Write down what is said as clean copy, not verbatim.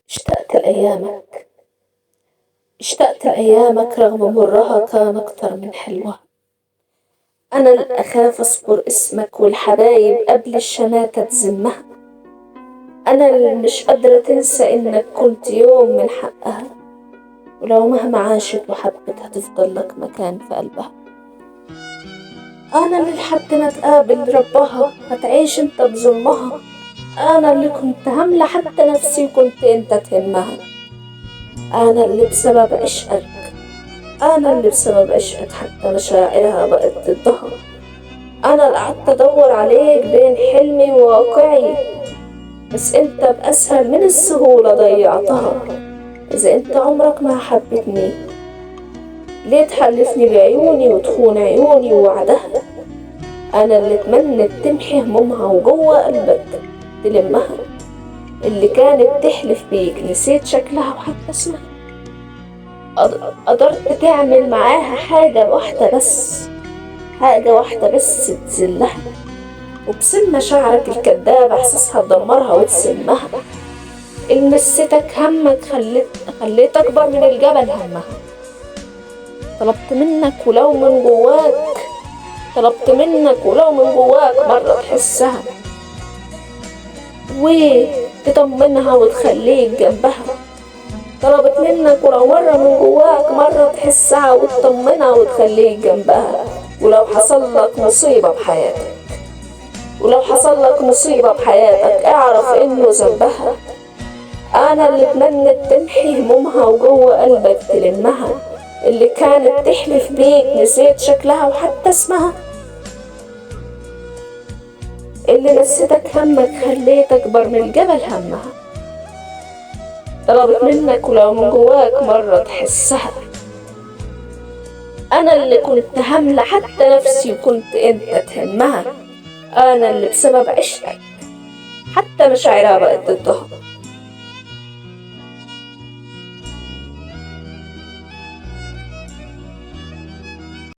اشتقت لأيامك، اشتقت لأيامك رغم مرها كان أكتر من حلوها. أنا اللي أخاف أذكر اسمك والحبايب قبل الشماتة تزمها. أنا اللي مش قادرة تنسى إنك كنت يوم من حقها، ولو مهما عاشت وحبت هتفضل لك مكان في قلبها. أنا اللي لحد ما تقابل ربها هتعيش انت بظلمها. أنا اللي كنت هاملة حتى نفسي وكنت انت تهمها. أنا اللي بسبب عشقك، أنا اللي بسبب عشقك حتى مشاعرها بقت ضدها. أنا اللي قعدت أدور عليك بين حلمي وواقعي، بس انت بأسهل من السهولة ضيعتها. إذا انت عمرك ما حبتني ليه تحلفني بعيوني وتخون عيوني ووعدها؟ أنا اللي تمنت تمحي همومها وجوه قلبك تلمها. اللي كانت تحلف بيك نسيت شكلها وحتى اسمها. قدرت تعمل معاها حاجة واحدة بس، حاجة واحدة بس تذلها، وبسم مشاعرك الكدابة احساسها تدمرها وتسمها. إن نسيتك همك خليت أكبر من الجبل همها. طلبت منك ولو من جواك، طلبت منك ولو من جواك مرة تحسها وتطمنها وتخليك جنبها. طلبت منك ولو مرة من جواك مرة تحسها وتطمنها وتخليك جنبها. ولو حصل لك مصيبة بحياتك، ولو حصل لك مصيبة بحياتك اعرف انه ذنبها. انا اللي تمنت تمحي همومها وجوه قلبك تلمها. اللي كانت تحلف بيك نسيت شكلها وحتى اسمها. اللي نسيتك همك خليت أكبر من الجبل همها. طلبت منك ولو من جواك مرة تحسها. أنا اللي كنت هاملة حتى نفسي وكنت أنت تهمها. أنا اللي بسبب عشقك حتى مشاعرها بقت ضدها.